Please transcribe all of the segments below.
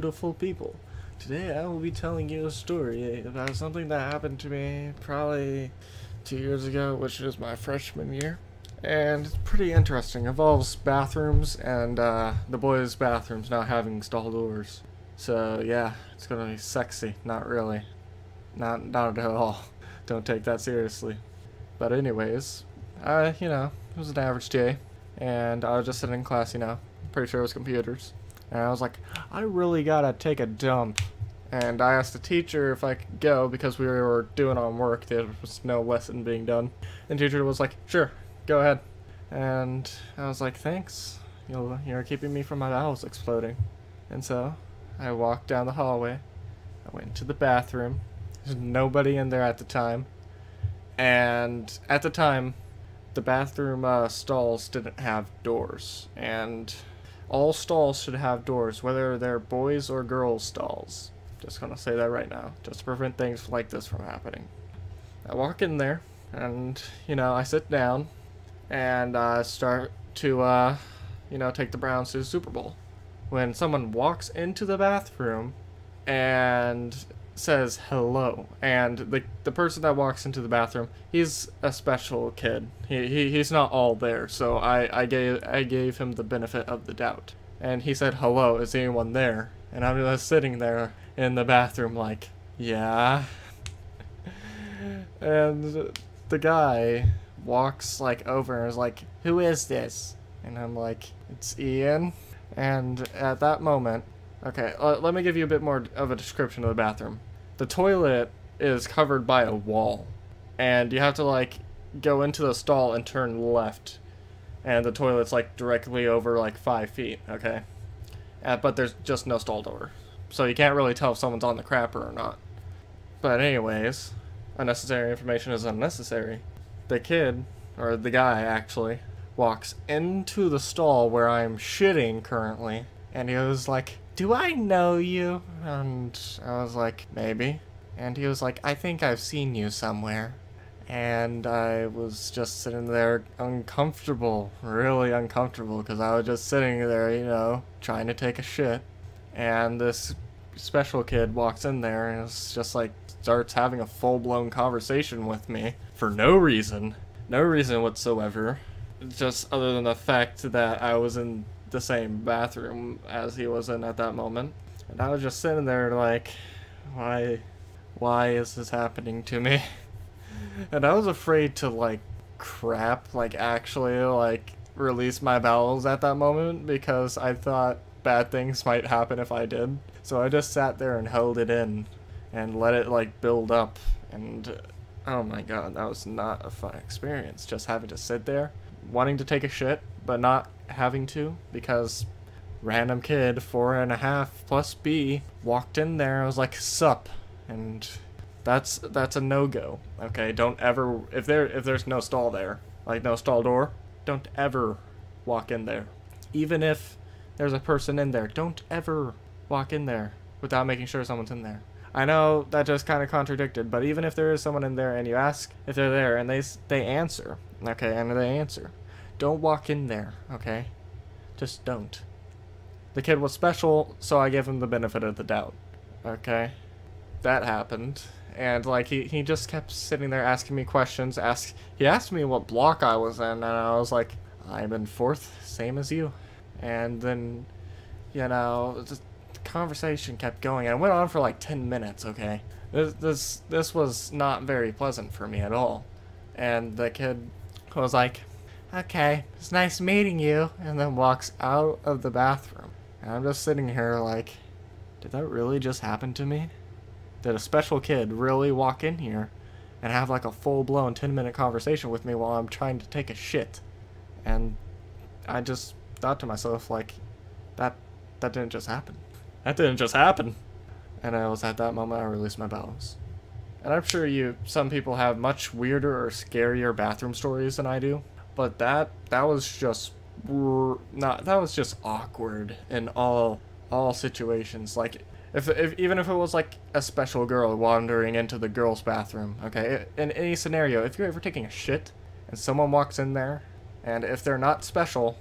beautiful people. Today I will be telling you a story about something that happened to me probably 2 years ago, which is my freshman year. And it's pretty interesting. It involves bathrooms and the boys' bathrooms not having stall doors. So yeah, it's gonna be sexy. Not really. Not at all. Don't take that seriously. But anyways, it was an average day. And I was just sitting in class, pretty sure it was computers. And I was like, I really gotta take a dump. And I asked the teacher if I could go because we were doing on work. There was no lesson being done. And the teacher was like, sure, go ahead. And I was like, thanks. You're keeping me from my bowels exploding. And so I walked down the hallway. I went into the bathroom. There's nobody in there at the time. And at the time, the bathroom stalls didn't have doors. And all stalls should have doors, whether they're boys or girls stalls. Just gonna say that right now, just to prevent things like this from happening. I walk in there, and, I sit down, and I start to, take the Browns to the Super Bowl. When someone walks into the bathroom and says hello, and the person that walks into the bathroom, he's a special kid. He's not all there, so I gave him the benefit of the doubt. And he said, hello, is anyone there? And I'm just sitting there in the bathroom like, yeah. And the guy walks over and is like, who is this? And I'm like, it's Ian. And at that moment, okay, let me give you a bit more of a description of the bathroom. The toilet is covered by a wall, and you have to go into the stall and turn left, and the toilet's directly over 5 feet, okay? But there's just no stall door, so you can't really tell if someone's on the crapper or not. But anyways, unnecessary information is unnecessary. The kid, or the guy actually, walks into the stall where I'm shitting currently, and he was like, do I know you? And I was like, maybe. And he was like, I think I've seen you somewhere. And I was just sitting there uncomfortable, really uncomfortable, because I was just sitting there, trying to take a shit. And this special kid walks in there and it's just starts having a full-blown conversation with me for no reason. No reason whatsoever. Just other than the fact that I was in the same bathroom as he was in at that moment. And I was just sitting there why is this happening to me? And I was afraid to actually release my bowels at that moment because I thought bad things might happen if I did. So I just sat there and held it in and let it build up. And oh my god, that was not a fun experience, just having to sit there wanting to take a shit but not having to because random kid 4.5 plus B walked in there. I was like, sup, and that's a no-go. Okay, don't ever, if there's no stall there, no stall door, don't ever walk in there. Even if there's a person in there, don't ever walk in there without making sure someone's in there. I know that just kind of contradicted, but even if there is someone in there and you ask if they're there and they answer, okay, and they answer, don't walk in there, okay? Just don't. The kid was special, so I gave him the benefit of the doubt, okay? That happened, and he just kept sitting there asking me questions. He asked me what block I was in, and I was like, I'm in 4th, same as you. And then, the conversation kept going, and it went on for 10 minutes, okay? This was not very pleasant for me at all. And the kid was like, okay, it's nice meeting you, and then walks out of the bathroom. And I'm just sitting here did that really just happen to me? Did a special kid really walk in here and have a full-blown 10-minute conversation with me while I'm trying to take a shit? And I just thought to myself, that didn't just happen. That didn't just happen. And it was at that moment I released my bowels. And I'm sure some people have much weirder or scarier bathroom stories than I do. But that was just awkward in all situations. Even if it was a special girl wandering into the girls' bathroom, okay? In any scenario, if you're ever taking a shit and someone walks in there, and if they're not special,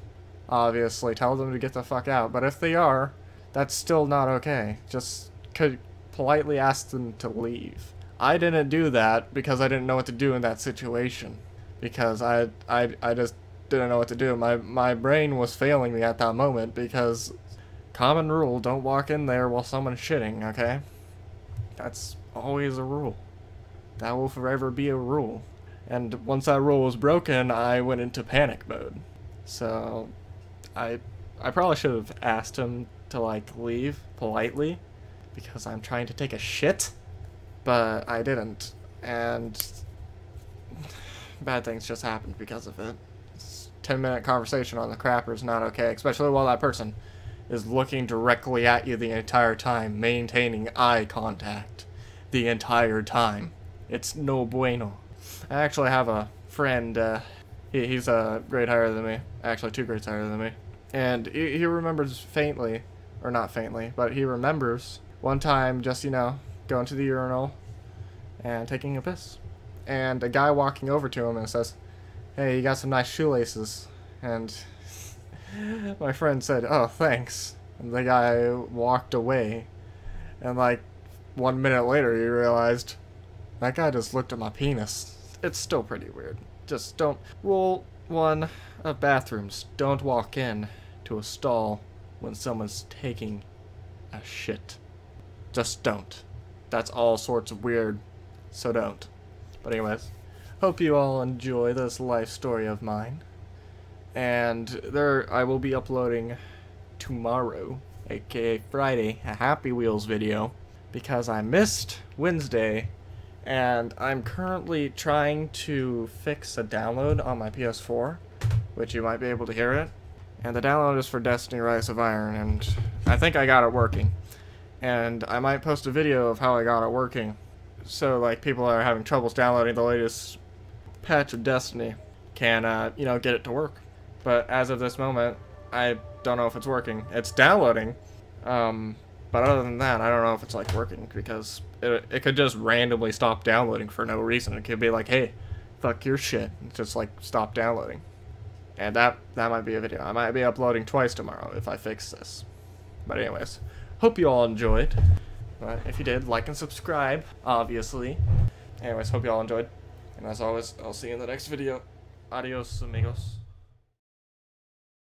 obviously tell them to get the fuck out. But if they are, that's still not okay. Just could politely ask them to leave. I didn't do that because I didn't know what to do in that situation. Because I just didn't know what to do. My brain was failing me at that moment because common rule, don't walk in there while someone's shitting, okay? That's always a rule. That will forever be a rule. And once that rule was broken, I went into panic mode. So I probably should have asked him to like leave politely because I'm trying to take a shit, but I didn't, and bad things just happened because of it. 10-minute conversation on the crapper is not okay, especially while that person is looking directly at you the entire time, maintaining eye contact the entire time. It's no bueno. I actually have a friend, he's a grade higher than me, actually 2 grades higher than me, and he remembers faintly, or not faintly, but he remembers one time just, you know, going to the urinal and taking a piss. And a guy walking over to him and says, "Hey, you got some nice shoelaces." And my friend said, "Oh, thanks." And the guy walked away. And like 1 minute later, he realized, that guy just looked at my penis. It's still pretty weird. Just don't. Rule 1 of bathrooms. Don't walk in to a stall when someone's taking a shit. Just don't. That's all sorts of weird, so don't. But anyways, hope you all enjoy this life story of mine. And I will be uploading tomorrow, aka Friday, a Happy Wheels video, because I missed Wednesday, and I'm currently trying to fix a download on my PS4, which you might be able to hear it. And the download is for Destiny Rise of Iron, and I think I got it working. And I might post a video of how I got it working, so like people that are having troubles downloading the latest patch of Destiny can, you know, get it to work. But as of this moment, I don't know if it's working. It's downloading, but other than that, I don't know if it's like working, because it could just randomly stop downloading for no reason. It could be like, hey, fuck your shit, just like stop downloading. And that might be a video. I might be uploading twice tomorrow if I fix this. But anyways, hope you all enjoyed. But if you did, like and subscribe, obviously. Anyways, hope you all enjoyed. And as always, I'll see you in the next video. Adios, amigos.